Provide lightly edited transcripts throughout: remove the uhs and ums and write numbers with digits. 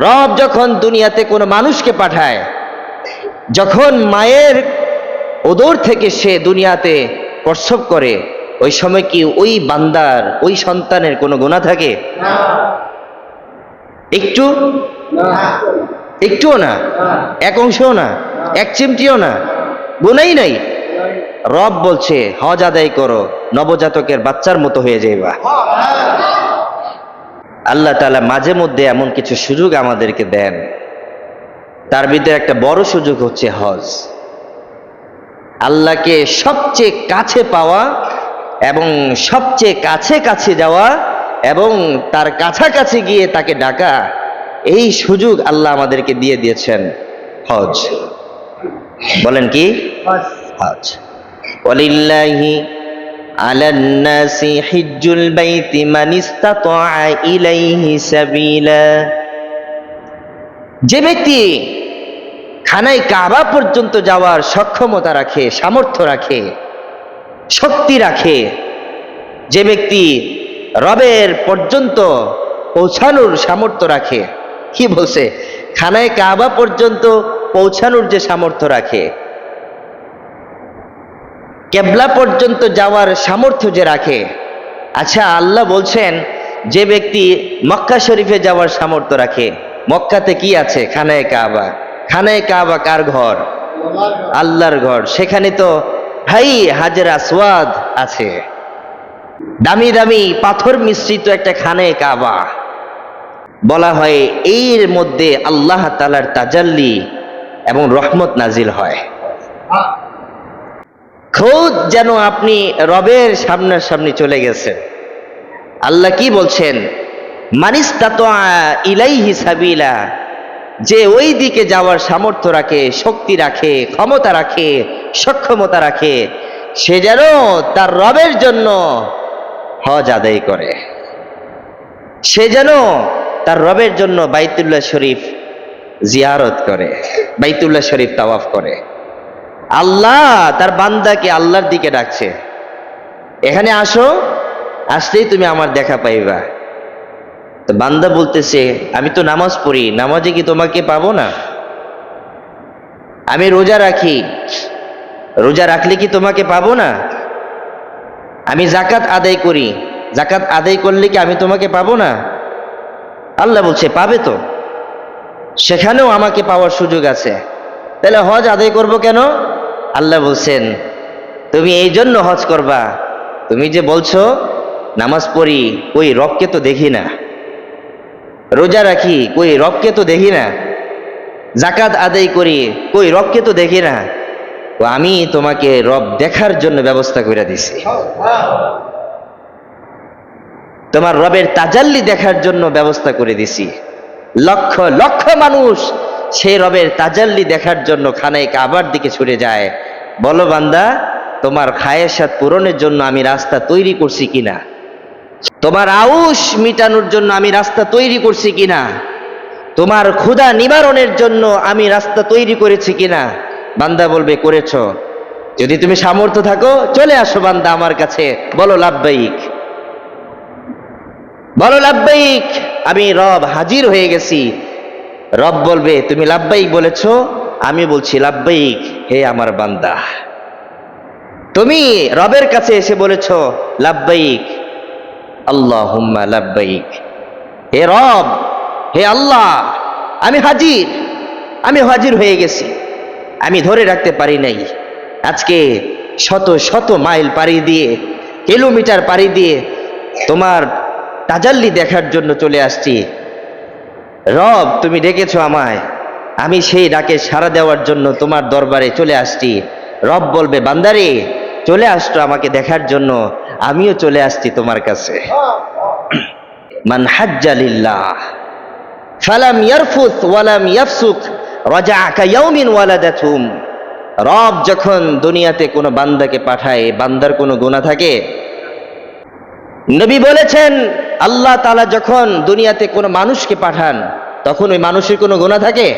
রব যখন দুনিয়াতে কোনো মানুষকে পাঠায়, যখন মায়ের উদর থেকে সে দুনিয়াতে প্রসব করে, ওই সময় কি ওই বান্দার, ওই সন্তানের কোনো গুনাহ থাকে? একটু একটুও না, এক অংশও না, এক চিমটিও না, গুনাহই নাই। রব বলছে হজ আদায় করো, নবজাতকের বাচ্চার মতো হয়ে যাইবা। আল্লাহ তাআলা মাঝে মধ্যে এমন কিছু সুযোগ আমাদেরকে দেন, তার ভিতরে একটা বড় সুযোগ হচ্ছে হজ। আল্লাহকে সবচেয়ে কাছে পাওয়া এবং সবচেয়ে কাছে কাছে যাওয়া এবং তার কাছাকাছি গিয়ে তাকে ডাকা, এই সুযোগ আল্লাহ আমাদেরকে দিয়ে দিয়েছেন হজ। বলেন কি? হজ। ওয়ালিল্লাহি আলান নাসি হিজ্জুল বাইতি মান ইসতাতা ইলাইহি সাবিলা। যে ব্যক্তি খানায় কাবা পর্যন্ত যাওয়ার সক্ষমতা রাখে, সামর্থ্য রাখে, শক্তি রাখে, যে ব্যক্তি রবের পর্যন্ত পৌঁছানোর সামর্থ্য রাখে, কি বলছে? খানায় কাবা পর্যন্ত পৌঁছানোর যে সামর্থ্য রাখে, কেবলা পর্যন্ত যাওয়ার সামর্থ্য যে রাখে। আচ্ছা, আল্লাহ বলছেন যে ব্যক্তি মক্কা শরীফে যাওয়ার সামর্থ্য রাখে, মক্কাতে কি আছে? খানায় কাবা। খানায় কাবা কার ঘর? আল্লাহর ঘর। সেখানে তো ভাই হাজর আসওয়াদ আছে, দামি দামি পাথর মিশ্রিত একটা খানায় কাবা। বলা হয় এর মধ্যে আল্লাহ তাআলার তাজাল্লি এবং রহমত নাজিল হয়। খোদ যেন আপনি রবের সামনাসামনি চলে গেছেন। আল্লাহ কি বলছেন? মানিস্তাতা ইলাইহি সাবিলা, যে ওই দিকে যাওয়ার সামর্থ্য রাখে, শক্তি রাখে, ক্ষমতা রাখে, সক্ষমতা রাখে, সে যেন তার রবের জন্য হজ আদায় করে, সে যেন তার রবের জন্য বাইতুল্লাহ শরীফ জিয়ারত করে, বাইতুল্লাহ শরীফ তাওয়াফ করে। আল্লাহ তার বান্দাকে আল্লাহর দিকে ডাকছে, এখানে আসো, আসলেই তুমি আমার দেখা পাইবা। তো বান্দা বলতেছে আমি তো নামাজ পড়ি, নামাজে কি তোমাকে পাবো না? আমি রোজা রাখি, রোজা রাখলে কি তোমাকে পাবো না? আমি যাকাত আদায় করি, যাকাত আদায় করলে কি আমি তোমাকে পাবো না? আল্লাহ বলছে পাবে তো, সেখানেও আমাকে পাওয়ার সুযোগ আছে। তাহলে হজ আদায় করব কেন? আল্লাহ বলছেন তুমি এই জন্য হজ করবা, তুমি যে বলছো নামাজ পড়ি, ওই রবকে তো দেখি না, রোজা রাখি, কই রবকে তো দেখি না, যাকাত আদায় করি, কই রবকে তো দেখি না। তো আমি তোমাকে রব দেখার জন্য ব্যবস্থা করে দিছি, তোমার রবের তাজাল্লি দেখার জন্য ব্যবস্থা করে দিছি। লক্ষ লক্ষ মানুষ সেই রবের তাজাল্লি দেখার জন্য খানায় কাবার দিকে ছুটে যায়। বলো বান্দা, তোমার খায়েশাত পূরণের জন্য আমি রাস্তা তৈরি করছি কিনা? তোমার আউশ মিটানোর জন্য আমি রাস্তা তৈরি করছি কিনা? তোমার ক্ষুধা নিবারণের জন্য আমি রাস্তা তৈরি করেছি কিনা? বান্দা বলবে করেছো। যদি তুমি সামর্থ্য থাকো চলে আসো বান্দা আমার কাছে, বলো লাব্বাইক, বলো লাব্বাইক, আমি রব হাজির হয়ে গেছি। রব বলবে তুমি লাব্বাইক বলেছো, আমি বলছি লাব্বাইক হে আমার বান্দা। তুমি রবের কাছে এসে বলেছো লাব্বাইক আল্লাহুম্মা লাব্বাইক, হে রব, হে আল্লাহ, আমি হাজির, আমি হাজির হয়ে গেছি। আমি ধরে রাখতে পারি নাই, আজকে শত শত মাইল পাড়ি দিয়ে, কিলোমিটার পাড়ি দিয়ে তোমার তাজাল্লি দেখার জন্য চলে আসছি। রব তুমি ডেকেছো আমায়, আমি সেই ডাকে সাড়া দেওয়ার জন্য তোমার দরবারে চলে আসছি। রব বলবে বান্দারে চলে আসছো আমাকে দেখার জন্য, আমিও চলে আসছি তোমার কাছে। মান হাজ্জা লিল্লাহ ফালাম ইয়ারফুস ওয়ালাম ইয়াফসুক রাজাআ কায়াউমিন ওয়ালাদাতুম। রব যখন দুনিয়াতে কোনো বান্দাকে পাঠায়, বান্দার কোনো গুনাহ থাকে? নবী বলেছেন আল্লাহ তাআলা যখন দুনিয়াতে কোনো মানুষকে পাঠান তখন ওই মানুষের কোনো গুনাহ থাকে?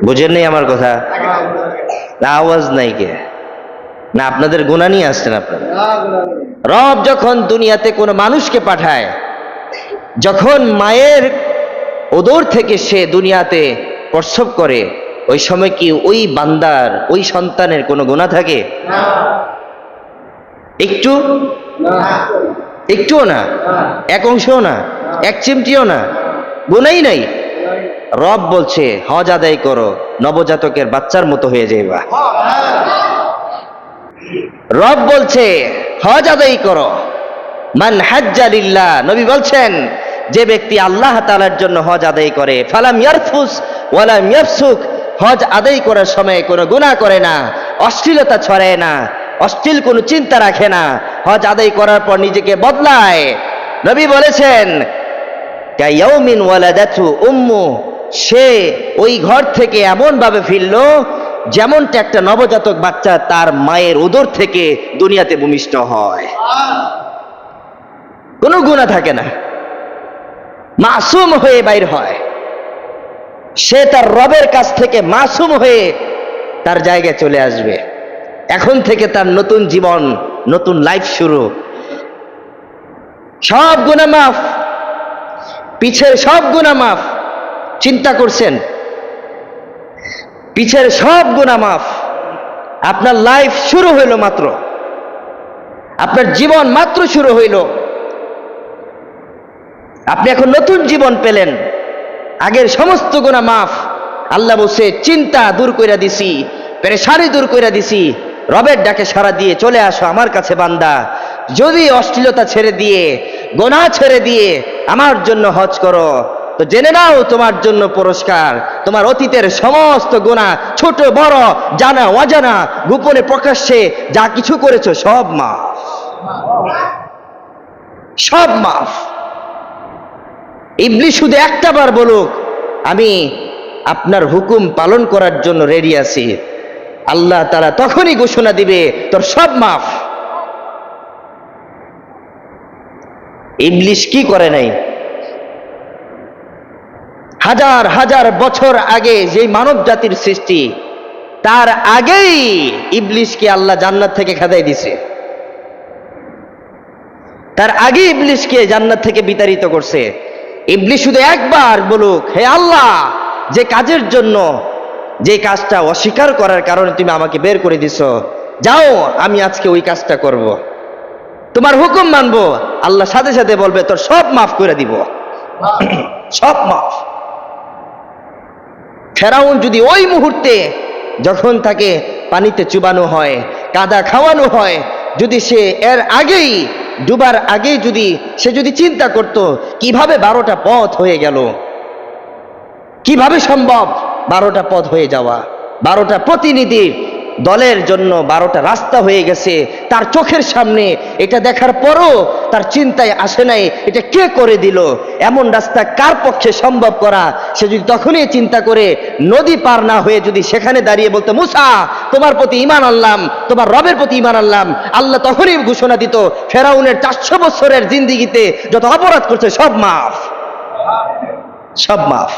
বুঝেন নাই আমার কথা? না আওয়াজ নাই কে? না আপনাদের গুনাহ নিয়ে আসছেন আপনারা? রব যখন দুনিয়াতে কোনো মানুষকে পাঠায়, যখন মায়ের ওদর থেকে সে দুনিয়াতে প্রসব করে, ওই সময় কি ওই বান্দার ওই সন্তানের কোনো গুনাহ থাকে? একটু একটুও না, এক অংশও না, এক চিমটিও না, গুনাই নাই। রব বলছে হজ আদায় করো, নবজাতকের বাচ্চার মতো হয়ে যাইবা। রব বলছে হজ আদায় করো, মান হাজ্জা লিল্লাহ, নবী বলছেন যে ব্যক্তি আল্লাহ তাআলার জন্য হজ আদায় করে, ফালাম ইয়ারফুস ওয়ালাম ইয়াফসুক, হজ আদায় করার সময় কোনো গুনাহ করে না, অশ্লীলতা ছড়ায় না, অশ্লীল কোনো চিন্তা রাখে না, হজ আদায় করার পর নিজেকে বদলায়। নবী বলেছেন কায়াউমিন ওয়ালাদাতু উম্মু, সে ওই ঘর থেকে এমন ভাবে ফিরল যেমনটা একটা নবজাতক বাচ্চা তার মায়ের উদর থেকে দুনিয়াতে ভূমিষ্ঠ হয়। কোনো গুনাহ থাকে না, মাসুম হয়ে বাইর হয়। সে তার রবের কাছ থেকে মাসুম হয়ে তার জায়গায় চলে আসবে। এখন থেকে তার নতুন জীবন, নতুন লাইফ শুরু। সব গুনাহ মাফ, পিছের সব গুনাহ মাফ। চিন্তা করছেন, পিছের সব গুনাহ মাফ। আপনার লাইফ শুরু হইল মাত্র, আপনার জীবন মাত্র শুরু হইল। আপনি এখন নতুন জীবন পেলেন, আগের সমস্ত গুনাহ মাফ। আল্লাহ বলছে চিন্তা দূর কইরা দিছি, পেরেশানি দূর কইরা দিছি। রবের ডাকে সাড়া দিয়ে চলে আসো আমার কাছে বান্দা। যদি অশ্লীলতা ছেড়ে দিয়ে, গুনাহ ছেড়ে দিয়ে আমার জন্য হজ করো, তো জেনে নাও তোমার জন্য পুরস্কার। তোমার অতীতের সমস্ত গুনাহ, ছোট বড়, জানা অজানা, গোপনে প্রকাশ্যে যা কিছু করেছো সব মাফ, সব মাফ। ইবলিস শুধু একটা বার বলুক আমি আপনার হুকুম পালন করার জন্য রেডি আছি, আল্লাহ তাআলা তখনই ঘোষণা দিবে তোর সব মাফ। ইবলিস কি করে নাই? হাজার হাজার বছর আগে যে মানব জাতির সৃষ্টি, তার আগেই ইবলিসকে আল্লাহ জান্নাত থেকে খেদাই দিছে। তার আগে ইবলিসকে জান্নাত থেকে বিতাড়িত করছে। ইবলিস শুধু একবার বলুক হে আল্লাহ, যে কাজের জন্য, যে কাজটা অস্বীকার করার কারণে তুমি আমাকে বের করে দিছো, যাও আমি আজকে ওই কাজটা করব, তোমার হুকুম মানবো। আল্লাহ সাথে সাথে বলবে তোর সব মাফ করে দিব, সব মাফ। ফেরাউন যদি ওই মুহূর্তে, যখন তাকে পানিতে চুবানো হয়, কাদা খাওয়ানো হয়, যদি সে এর আগেই, ডুবার আগেই সে যদি চিন্তা করত কিভাবে 12টা পথ হয়ে গেল, কিভাবে সম্ভব 12টা পথ হয়ে যাওয়া, 12টা প্রতিনিধি দলের জন্য 12টা রাস্তা হয়ে গেছে তার চোখের সামনে, এটা দেখার পরও তার চিন্তায় আসে নাই এটা কে করে দিল, এমন রাস্তা কার পক্ষে সম্ভব করা। সে যদি তখনই চিন্তা করে নদী পার না হয়ে যদি সেখানে দাঁড়িয়ে বলতো মুসা তোমার প্রতি ঈমান আনলাম, তোমার রবের প্রতি ঈমান আনলাম, আল্লাহ তখনই ঘোষণা দিত ফেরাউনের 400 বছরের জিন্দেগিতে যত অপরাধ করছে সব মাফ, সব মাফ।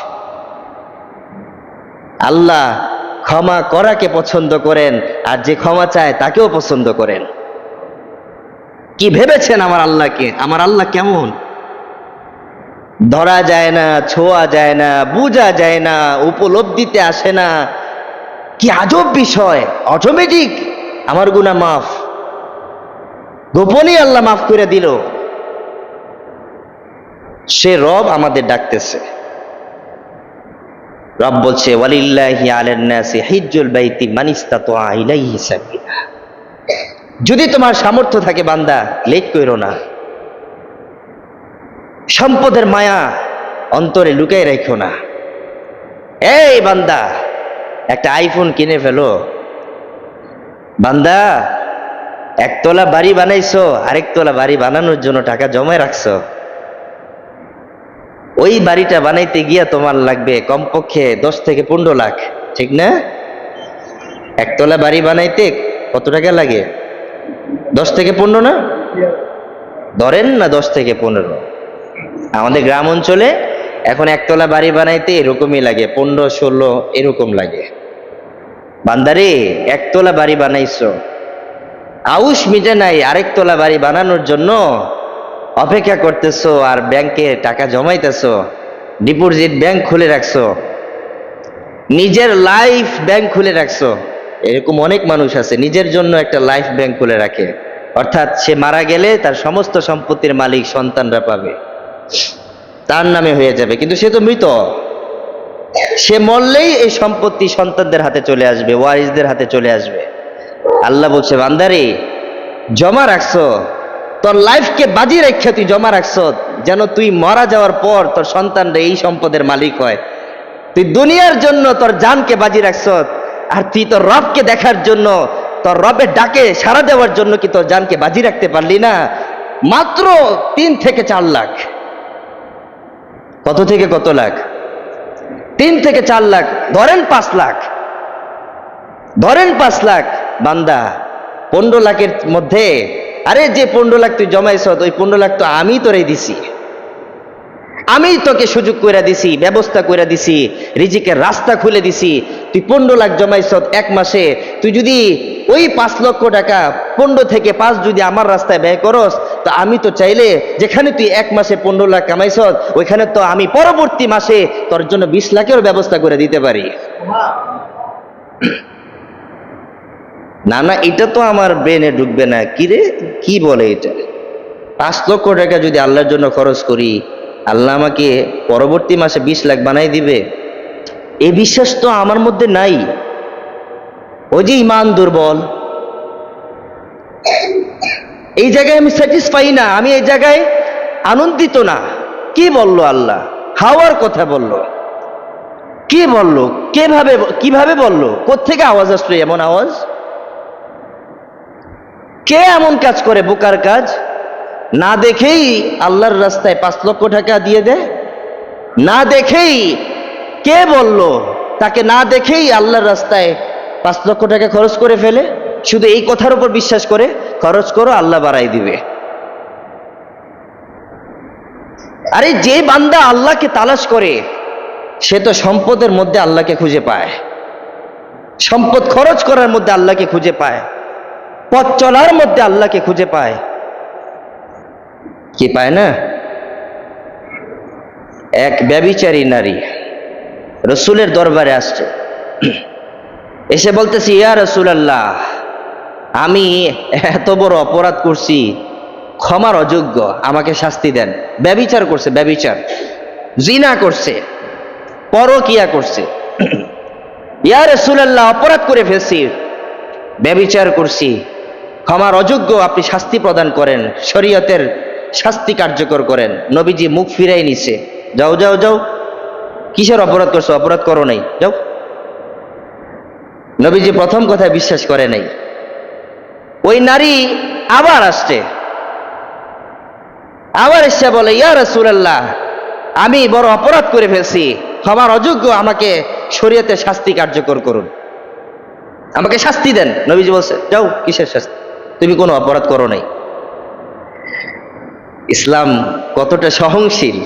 আল্লাহ ক্ষমা করাকে পছন্দ করেন, আর যে ক্ষমা চায় তাকেও পছন্দ করেন। কি ভেবেছেন আমার আল্লাহকে? আমার আল্লাহ কেমন? ধরা যায় না, ছোঁয়া যায় না, বোঝা যায় না, উপলব্ধিতে আসে না। কি আজব বিষয়! অটোমেটিক আমার গুনাহ মাফ, গোপনে আল্লাহ মাফ করে দিল। সে রব আমাদের ডাকতেছে। রব বলছে ওয়ালিল্লাহি আলান নাসি হিজ্জুল বাইতি মান ইসতাতা ইলাইহি সাবিলা। যদি তোমার সামর্থ্য থাকে বান্দা, লেট কইরো না, সম্পদের মায়া অন্তরে লুকাই রাখো না। এই বান্দা একটা আইফোন কিনে ফেলো, বান্দা একতলা বাড়ি বানাইছো, আরেকতলা বাড়ি বানানোর জন্য টাকা জমায় রাখছো, ওই বাড়িটা বানাইতে গিয়া তোমার লাগবে কমপক্ষে 10 থেকে 15 লাখ, ঠিক না? একতলা বাড়ি বানাইতে কত টাকা লাগে? 10 থেকে 15 না, ধরেন না 10 থেকে 15। আমাদের গ্রাম অঞ্চলে এখন একতলা বাড়ি বানাইতে এরকমই লাগে, 15-16 এরকম লাগে। বান্দারে একতলা বাড়ি বানাইছো, আউশ মিটে নাই, আরেকতলা বাড়ি বানানোর জন্য অপেক্ষা করতেছো আর ব্যাংকে টাকা জমাইতেছো। ডিপোজিট ব্যাংক খুলে রাখছো, নিজের লাইফ ব্যাংক খুলে রাখছো। এরকম অনেক মানুষ আছে নিজের জন্য একটা লাইফ ব্যাংক খুলে রাখে, অর্থাৎ সে মারা গেলে তার সমস্ত সম্পত্তির মালিক সন্তানরা পাবে, তার নামে হয়ে যাবে, কিন্তু সে তো মৃত। সে মরলেই এই সম্পত্তি সন্তানদের হাতে চলে আসবে, ওয়ারিসদের হাতে চলে আসবে। আল্লাহ বলছে, বান্দারে জমা রাখছো, তোর লাইফকে বাজি রেখে তুই জমা রাখছো, যেন তুই মারা যাওয়ার পর তোর সন্তানরা এই সম্পদের মালিক হয়। তুই দুনিয়ার জন্য তোর জানকে বাজি রাখছো, আর তুই তোর রবকে দেখার জন্য, তোর রবের ডাকে সাড়া দেওয়ার জন্য কি তোর জানকে বাজি রাখতে পারলি না? মাত্র 3 থেকে 4 লাখ। কত থেকে কত লাখ? 3 থেকে 4 লাখ, ধরেন 5 লাখ, ধরেন 5 লাখ। বান্দা 15 লাখের মধ্যে, আরে যে 15 লাখ তুই জমাইছ, ওই 15 লাখ তো আমি তোরে দিছি, আমি তোকে সুযোগ করে দিছি, ব্যবস্থা করে দিছি, রিজিকের রাস্তা খুলে দিছি। তুই 15 লাখ জমাইছ এক মাসে, তুই যদি ওই 5 লক্ষ টাকা 15 থেকে 5 যদি আমার রাস্তায় ব্যয় করস, তো আমি তো চাইলে যেখানে তুই এক মাসে 15 লাখ কামাইছ, ওইখানে তো আমি পরবর্তী মাসে তোর জন্য 20 লাখের ব্যবস্থা করে দিতে পারি। না না, এটা তো আমার ব্রেনে ঢুকবে না। কি রে, কি বলে এটা? 5 লক্ষ টাকা যদি আল্লাহর জন্য খরচ করি, আল্লাহ আমাকে পরবর্তী মাসে 20 লাখ বানাই দিবে, এই বিশ্বাস তো আমার মধ্যে নাই। ওই যে ইমান দুর্বল, এই জায়গায় আমি স্যাটিসফাই না, আমি এই জায়গায় আনন্দিত না। কি বললো আল্লাহ? হাওয়ার কথা বললো। কে বললো? কিভাবে বললো? কোত্থেকে আওয়াজ আসলো? এমন আওয়াজ কে এমন কাজ করে? বোকার কাজ। না দেখেই আল্লাহর রাস্তায় 5 লক্ষ টাকা দিয়ে দেয়, না দেখেই। কে বলল তাকে না দেখেই আল্লাহর রাস্তায় 5 লক্ষ টাকা খরচ করে ফেলে? শুধু এই কথার উপর বিশ্বাস করে খরচ করো, আল্লাহ বাড়াই দিবে। আরে যে বান্দা আল্লাহকে তালাশ করে, সে তো সম্পদের মধ্যে আল্লাহকে খুঁজে পায়, সম্পদ খরচ করার মধ্যে আল্লাহকে খুঁজে পায়, পথ চলার মধ্যে আল্লাহকে খুঁজে পায়। কি পায় না? এক ব্যভিচারী নারী রসুলের দরবারে আসছে, এসে বলতেছি, ইয়া রাসূলুল্লাহ, আমি এত বড় অপরাধ করছি, ক্ষমার অযোগ্য, আমাকে শাস্তি দেন। ব্যভিচার করছে, ব্যভিচার, জিনা করছে, পরকিয়া করছে। ইয়া রাসূলুল্লাহ, অপরাধ করে ফেলছি, ব্যভিচার করছি, ক্ষমার অযোগ্য, আপনি শাস্তি প্রদান করেন, শরীয়তের শাস্তি কার্যকর করেন। নবীজি মুখ ফিরাই নিছে, যাও যাও যাও, কিসের অপরাধ করছো? অপরাধ করো নাই, যাও। নবীজি প্রথম কথায় বিশ্বাস করে নাই। ওই নারী আবার আসছে, আবার এসে বলে, ইয়া রাসূলুল্লাহ, আমি বড় অপরাধ করে ফেলছি, ক্ষমার অযোগ্য, আমাকে শরীয়তের শাস্তি কার্যকর করুন, আমাকে শাস্তি দেন। নবীজি বলছে, যাও, কিসের শাস্তি? তুমি কোনো অপরাধ করো নাই। ইসলাম কতটা সহনশীল!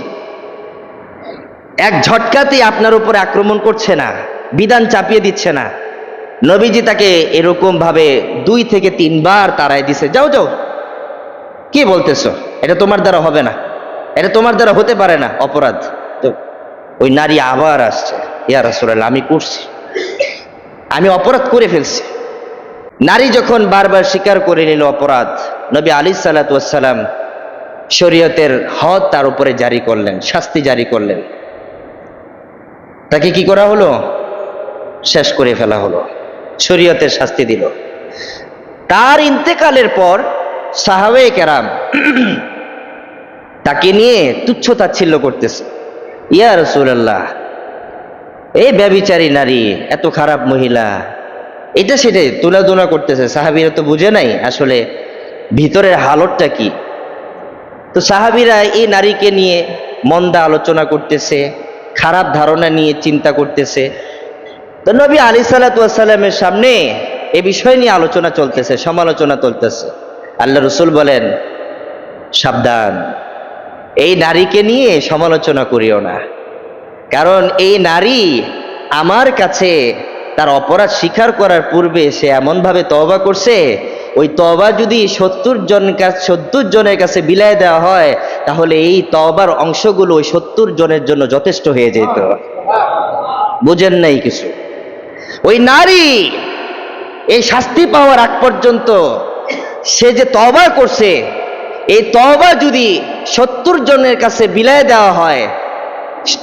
এক ঝটকাতেই আপনার উপরে আক্রমণ করছে না, বিধান চাপিয়ে দিচ্ছে না। নবীজি তাকে এরকম ভাবে 2 থেকে 3 বার তাড়াই দিছে, যাও যাও, কি বলতেছো? এটা তোমার দ্বারা হবে না, এটা তোমার দ্বারা হতে পারে না, অপরাধ। তো ওই নারী আবার আসছে, ইয়া রাসূলুল্লাহ, আমি করছি, আমি অপরাধ করে ফেলছি। নারী যখন বারবার স্বীকার করে নিল অপরাধ, নবী আলাইহিস সালাতু ওয়াস সালাম শরীয়তের হদ তার উপরে জারি করলেন, শাস্তি জারি করলেন। তাকে কি করা হলো? শেষ করে ফেলা হলো, শরীয়তের শাস্তি দিল। তার ইন্তেকালের পর সাহাবায়ে কেরাম তাকে নিয়ে তুচ্ছ তাচ্ছিল্য করতেছে, ইয়া রাসূলুল্লাহ, এই ব্যভিচারী নারী, এত খারাপ মহিলা, এটা সেটাই তুলাধুনা করতেছে। সাহাবীরা তো বুঝে নাই আসলে ভিতরের হালতটা কি। তো সাহাবীরা এই নারীকে নিয়ে মন্দা আলোচনা করতেছে, খারাপ ধারণা নিয়ে চিন্তা করতেছে। তো নবী আলাইহিস সালাতু ওয়াস সালামের সামনে এ বিষয় নিয়ে আলোচনা চলতেছে, সমালোচনা চলতেছে। আল্লাহ রাসূল বলেন, সাবধান, এই নারীকে নিয়ে সমালোচনা করিও না, কারণ এই নারী আমার কাছে তার অপরাধ স্বীকার করার পূর্বে সে এমনভাবে তওবা করছে, ওই তওবা যদি 70 জনের কাছে বিলায় দেওয়া হয়, তাহলে এই তওবার অংশগুলো ওই 70 জনের জন্য যথেষ্ট হয়ে যেত। বুঝেন নাই কিছু? ওই নারী এই শাস্তি পাওয়ার আগ পর্যন্ত সে যে তওবা করছে, এই তওবা যদি 70 জনের কাছে বিলায় দেওয়া হয়,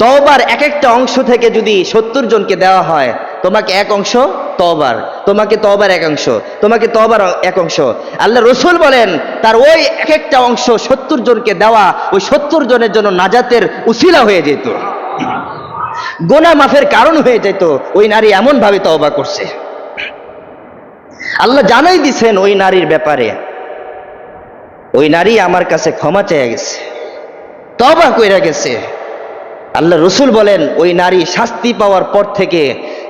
তওবার এক একটা অংশ থেকে যদি 70 জনকে দেওয়া হয়, তোমাকে এক অংশ তওবার, তোমাকে তওবার এক অংশ, তোমাকে তওবার এক অংশ, আল্লাহ রসুল বলেন তার ওই এক একটা অংশ 70 জনকে দেওয়া ওই 70 জনের জন্য নাজাতের উসিলা হয়ে যেত, গুনাহ মাফের কারণ হয়ে যেত। ওই নারী এমন ভাবে তওবা করছে। আল্লাহ জানাই দিছেন ওই নারীর ব্যাপারে, ওই নারী আমার কাছে ক্ষমা চেয়ে গেছে, তওবা কইরা গেছে। আল্লাহ রসুল বলেন ওই নারী শাস্তি পাওয়ার পর থেকে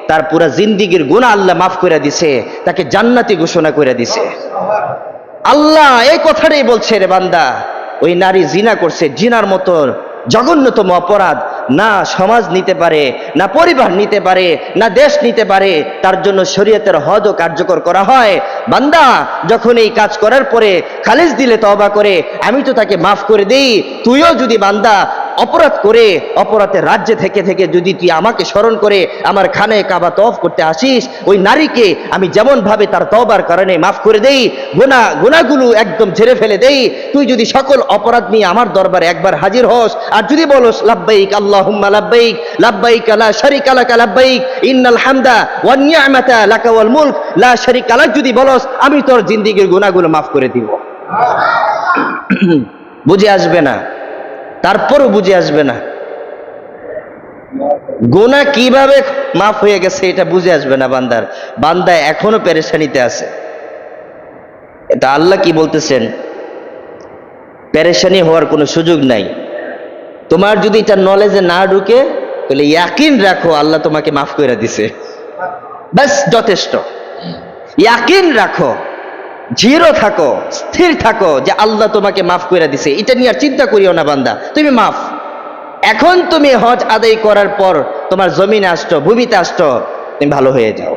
তার পুরা জিন্দিগির গুনাহ আল্লাহ মাফ করে দিছে, তাকে জান্নাতি ঘোষণা করে দিছে। আল্লাহ এই কথাটাই বলছে, রে বান্দা, ওই নারী জিনা করছে, জিনার মতো জঘন্যতম অপরাধ না সমাজ নিতে পারে, না পরিবার নিতে পারে, না দেশ নিতে পারে, তার জন্য শরীয়তের হদও কার্যকর করা হয়। বান্দা যখন এই কাজ করার পরে খালিস দিলে তওবা করে, আমি তো তাকে মাফ করে দেই। তুইও যদি বান্দা অপরাধ করে অপরাধের রাজ্যে থেকে থেকে যদি তুই আমাকে স্মরণ করে আমার খানায়ে কাবা তওয়াফ করতে আসিস, ওই নারীকে আমি যেমন ভাবে তার তওবার কারণে মাফ করে দেই, গুনাহগুলো একদম ঝেড়ে ফেলে দেই। তুই যদি সকল অপরাধ নিয়ে আমার দরবারে একবার হাজির হস, আর যদি বলস লাব্বাইক আল্লাহুম্মা লাব্বাইক, লাব্বাইক লা শারীকা লাকা লাব্বাইক, ইন্নাল হামদা ওয়ান নি'মাতা লাকা ওয়াল মুলক লা শারীকা লাক, যদি বলস, আমি তোর জিন্দেগীর গুনাহগুলো মাফ করে দিব। বুঝে আসবে না, তারপরও বুঝে আসবে না, গুনাহ কিভাবে মাফ হয়ে গেছে এটা বুঝে আসবে না বান্দার। বান্দা এখনো পেরেশানিতে আছে। এটা আল্লাহ কি বলতেছেন, পেরেশানি হওয়ার কোনো সুযোগ নাই। তোমার যদি এটা নলেজে না ঢুকে, তাহলে ইয়াকিন রাখো আল্লাহ তোমাকে মাফ করে দিছে, ব্যাস যথেষ্ট। ইয়াকিন রাখো, জিরো থাকো, স্থির থাকো যে আল্লাহ তোমাকে মাফ করে দিছে। এটা নিয়ে আর চিন্তা করিও না বান্দা, তুমি মাফ। এখন তুমি হজ আদায় করার পর তোমার জমিনে আসছো, ভূমিতে আসছো, তুমি ভালো হয়ে যাও।